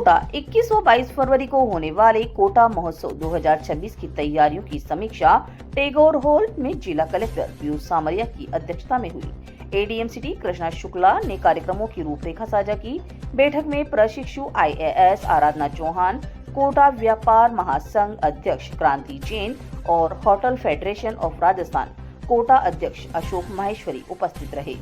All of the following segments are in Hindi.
कोटा 21 व 22 फरवरी को होने वाले कोटा महोत्सव 2026 की तैयारियों की समीक्षा टैगोर हॉल में जिला कलेक्टर पीयूष सामरिया की अध्यक्षता में हुई। एडीएम सिटी कृष्णा शुक्ला ने कार्यक्रमों की रूपरेखा साझा की। बैठक में प्रशिक्षु IAS आराधना चौहान, कोटा व्यापार महासंघ अध्यक्ष क्रांति जैन और hotel federation of Rajasthan Kota अध्यक्ष अशोक माहेश्वरी उपस्थित रहे।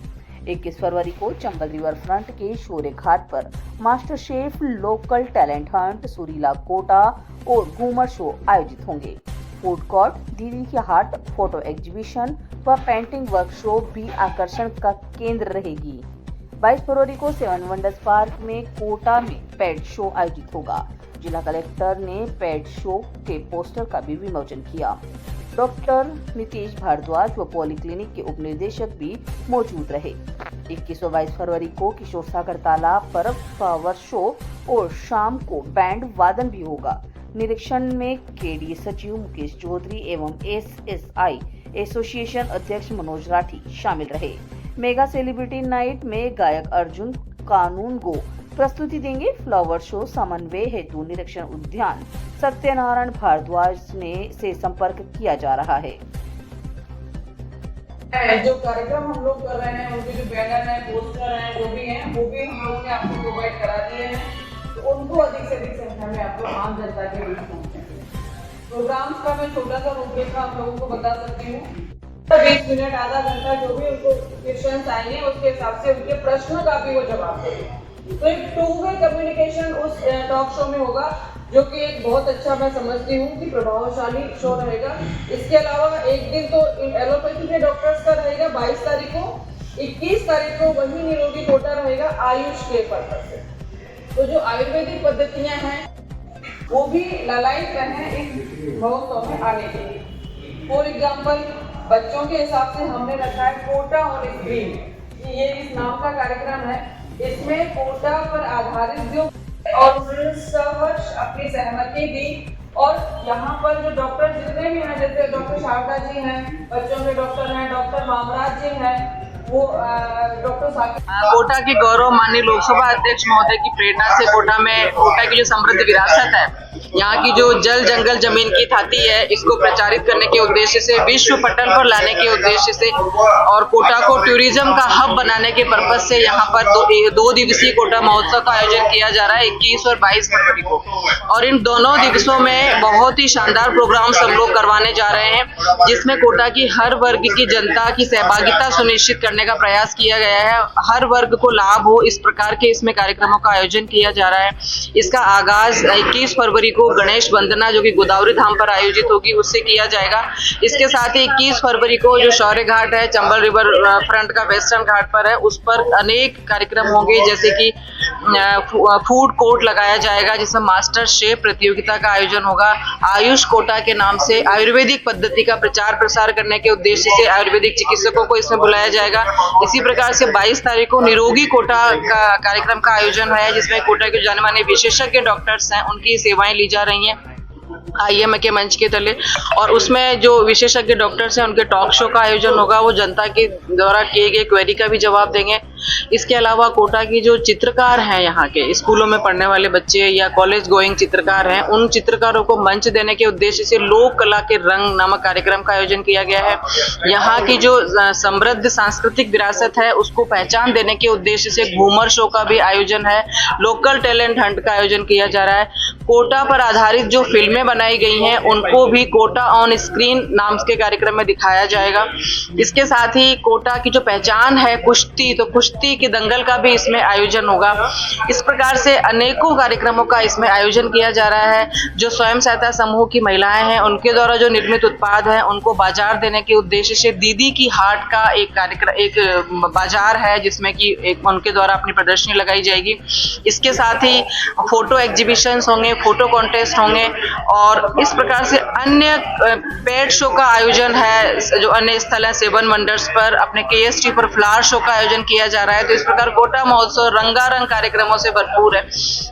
21 फरवरी को चंबल रिवर फ्रंट के शौर्य घाट पर master chef, local talent Hunt, सुरीला कोटा और घूमर शो आयोजित होंगे। फूड कोर्ट, दीदी की हाट, फोटो एग्जीबिशन व पेंटिंग वर्कशॉप भी आकर्षण का केंद्र रहेगी। 22 फरवरी को 7 वंडर्स पार्क में कोटा में पेट शो आयोजित होगा। जिला कलेक्टर ने पेट शो के पोस्टर का भी विमोचन किया। डॉक्टर नीतीश भारद्वाज व पॉलीक्लिनिक के उपनिदेशक भी मौजूद रहे। 21 व 22 फरवरी को किशोर सागर तालाब पर फ्लावर शो और शाम को बैंड वादन भी होगा। निरीक्षण में केडी सचिव मुकेश चौधरी एवं SSI एसोसिएशन अध्यक्ष मनोज राठी शामिल रहे। मेगा सेलिब्रिटी नाइट में गायक अर्जुन कानून गो प्रस्तुति देंगे। फ्लावर शो समन्वय हेतु निरीक्षण उद्यान सत्यनारायण भारद्वाज से संपर्क किया जा रहा है। जो कार्यक्रम हम लोग कर रहे हैं, उनके जो बैनर हैं, पोस्टर हैं, जो भी हैं, वो भी हम लोगों ने आपको प्रोवाइड करा दिए हैं, तो उनको अधिक से अधिक संख्या में आप लोग आम जनता के बीच पहुंचाएंगे। प्रोग्राम्स का मैं छोटा सा रूपरेखा आप लोगों को बता सकती हूँ। 20 मिनट, आधा घंटा जो भी उनको क्वेश्चंस आएंगे, उसके हिसाब से उनके प्रश्न का भी वो जवाब देंगे। तो एक टू वे कम्युनिकेशन उस टॉक शो में होगा, जो कि एक बहुत अच्छा मैं समझती हूँ कि प्रभावशाली शो रहेगा। इसके अलावा एक दिन तो एलोपैथी के डॉक्टर्स का रहेगा 22 तारीख को। 21 तारीख को वही निरोगी कोटा रहेगा आयुष के पर्पज से। तो जो आयुर्वेदिक पद्धतियां हैं वो भी लालायित हैं इस महोत्सव में आने के लिए। फॉर एग्जाम्पल, बच्चों के हिसाब से हमने रखा है कोटा ऑन स्क्रीन। ये इस नाम का कार्यक्रम है। इसमें कोटा पर आधारित जो और सहर्ष अपनी सहमति दी, और यहाँ पर जो डॉक्टर जितने भी हैं, जैसे डॉक्टर शारदा जी हैं, बच्चों के डॉक्टर हैं, डॉक्टर मामराज जी हैं, वो डॉक्टर कोटा के गौरव माननीय लोकसभा अध्यक्ष महोदय की प्रेरणा से कोटा की जो समृद्ध विरासत है, यहाँ की जो जल जंगल जमीन की थाती है, इसको प्रचारित करने के उद्देश्य से, विश्व पटल पर लाने के उद्देश्य से और कोटा को टूरिज्म का हब बनाने के पर्पज से यहाँ पर दो दिवसीय कोटा महोत्सव का आयोजन किया जा रहा है 21 और 22 फरवरी को। और इन दोनों दिवसों में बहुत ही शानदार प्रोग्राम्स हम लोग करवाने जा रहे हैं, जिसमें कोटा की हर वर्ग की जनता की सहभागिता सुनिश्चित करने का प्रयास किया गया है। हर वर्ग को लाभ हो, इस प्रकार के इसमें कार्यक्रमों का आयोजन किया जा रहा है। इसका आगाज 21 फरवरी को गणेश वंदना, जो कि गोदावरी धाम पर आयोजित होगी, उससे किया जाएगा। इसके साथ ही 21 फरवरी को जो शौर्य घाट है, चंबल रिवर फ्रंट का वेस्टर्न घाट पर है, उस पर अनेक कार्यक्रम होंगे, जैसे कि फूड कोर्ट लगाया जाएगा, जिसमें मास्टर शेफ प्रतियोगिता का आयोजन होगा। आयुष कोटा के नाम से आयुर्वेदिक पद्धति का प्रचार प्रसार करने के उद्देश्य से आयुर्वेदिक चिकित्सकों को इसमें बुलाया जाएगा। इसी प्रकार से 22 तारीख को निरोगी कोटा का कार्यक्रम का आयोजन है, जिसमें कोटा के जाने माने विशेषज्ञ डॉक्टर्स हैं, उनकी सेवाएं ली जा रही हैं IM के मंच के तले। और उसमें जो विशेषज्ञ डॉक्टर्स हैं, उनके टॉक शो का आयोजन होगा। वो जनता के द्वारा किए गए क्वेरी का भी जवाब देंगे। इसके अलावा कोटा की जो चित्रकार हैं, यहाँ के स्कूलों में पढ़ने वाले बच्चे या कॉलेज गोइंग चित्रकार हैं, उन चित्रकारों को मंच देने के उद्देश्य से लोक कला के रंग नामक कार्यक्रम का आयोजन किया गया है। यहाँ की जो समृद्ध सांस्कृतिक विरासत है, उसको पहचान देने के उद्देश्य से घूमर शो का भी आयोजन है। लोकल टैलेंट हंट का आयोजन किया जा रहा है। कोटा पर आधारित जो फिल्में बनाई गई हैं, उनको भी कोटा ऑन स्क्रीन नाम के कार्यक्रम में दिखाया जाएगा। इसके साथ ही कोटा की जो पहचान है कुश्ती, तो कुश्ती के दंगल का भी इसमें आयोजन होगा। इस प्रकार से अनेकों कार्यक्रमों का इसमें आयोजन किया जा रहा है। जो स्वयं सहायता समूह की महिलाएं हैं, उनके द्वारा जो निर्मित उत्पाद हैं, उनको बाजार देने के उद्देश्य से दीदी की हाट का एक बाजार है, जिसमें कि उनके द्वारा अपनी प्रदर्शनी लगाई जाएगी। इसके साथ ही फोटो एग्जीबिशंस होंगे, फोटो कॉन्टेस्ट होंगे और इस प्रकार से अन्य पेड शो का आयोजन है। जो अन्य स्थल है सेवन वंडर्स पर, अपने KST पर फ्लावर शो का आयोजन किया जा रहा है। तो इस प्रकार कोटा महोत्सव रंगारंग कार्यक्रमों से भरपूर है।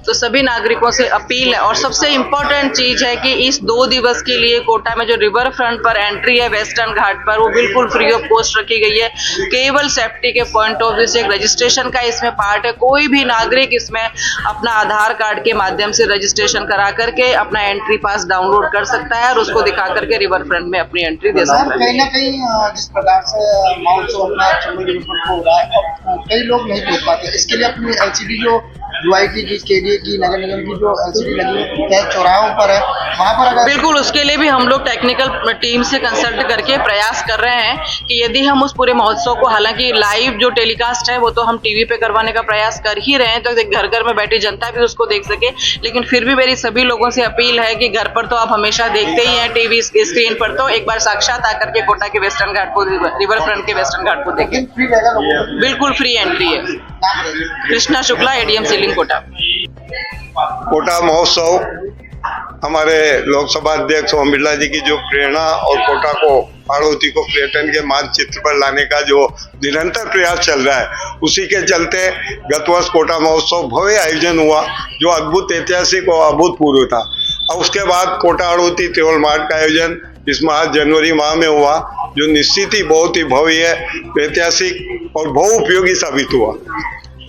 तो सभी नागरिकों से अपील है और सबसे इम्पोर्टेंट चीज है कि इस 2 दिवस के लिए कोटा में जो रिवर फ्रंट पर एंट्री है वेस्टर्न घाट पर, वो बिल्कुल फ्री ऑफ कॉस्ट रखी गई है। केवल सेफ्टी के पॉइंट ऑफ व्यू से एक रजिस्ट्रेशन का इसमें पार्ट है। कोई भी नागरिक इसमें अपना आधार कार्ड के माध्यम से रजिस्ट्रेशन करा करके अपना एंट्री पास डाउनलोड कर सकता है और उसको दिखा करके रिवर फ्रंट में अपनी एंट्री दे सकता है। कहीं ना कहीं जिस प्रकार से महोत्सव अपना चंबल रिवर फ्रंट हो रहा है, कई लोग नहीं पहुंच पाते। इसके लिए अपनी LCD जो UIT की, KDA की, नगर निगम की जो LCD लगी है चौराहों पर है, वहाँ पर अगर बिल्कुल उसके लिए भी हम लोग टेक्निकल टीम से कंसल्ट करके प्रयास कर रहे हैं कि यदि हम उस पूरे महोत्सव को, हालांकि लाइव जो टेलीकास्ट है वो तो हम टीवी पे करवाने का प्रयास कर ही रहे हैं, तो घर घर में बैठी जनता भी उसको देख सके। लेकिन फिर भी मेरी सभी लोगों से अपील है कि घर पर तो आप हमेशा देखते ही हैं टीवी स्क्रीन पर, तो एक बार साक्षात आकर के कोटा के वेस्टर्न घाट को, रिवर फ्रंट के वेस्टर्न घाट को देखें। फ्री रहेगा लोगों को। बिल्कुल फ्री एंट्री है। नाम रहेगा। Krishna Shukla, ADM ceiling Kota. कोटा महोत्सव हमारे लोकसभा अध्यक्ष ओम बिरला जी की जो प्रेरणा और कोटा को, हाड़ौती को पर्यटन के मानचित्र पर लाने का जो निरंतर प्रयास चल रहा है, उसी के चलते गत वर्ष कोटा महोत्सव भव्य आयोजन हुआ जो अद्भुत, ऐतिहासिक और अभूतपूर्व था। और उसके बाद कोटा हाड़ौती त्योल मार्ट का आयोजन इस माह जनवरी माह में हुआ, जो निश्चित ही बहुत ही भव्य, ऐतिहासिक और बहुउपयोगी साबित हुआ,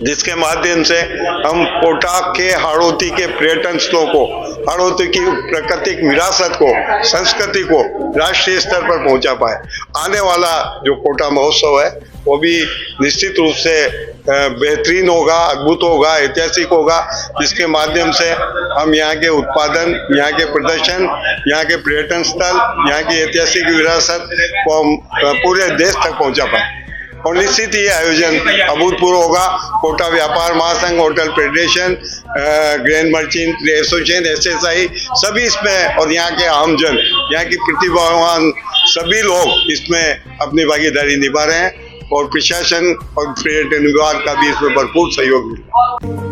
जिसके माध्यम से हम कोटा के हाड़ौती के पर्यटन स्थलों को, हाड़ौती की प्राकृतिक विरासत को, संस्कृति को राष्ट्रीय स्तर पर पहुंचा पाए। आने वाला जो कोटा महोत्सव है वो भी निश्चित रूप से बेहतरीन होगा, अद्भुत होगा, ऐतिहासिक होगा, जिसके माध्यम से हम यहाँ के उत्पादन, यहाँ के प्रदर्शन, यहाँ के पर्यटन स्थल, यहाँ की ऐतिहासिक विरासत को हम पूरे देश तक पहुंचा पाए। और निश्चित ही आयोजन अभूतपूर्व होगा। कोटा व्यापार महासंघ, hotel federation, grand merchant association, SSI सभी इसमें, और यहाँ के आमजन, यहाँ की प्रतिभावान सभी लोग इसमें अपनी भागीदारी निभा रहे हैं और प्रशासन और पर्यटन विभाग का भी इसमें भरपूर सहयोग मिला।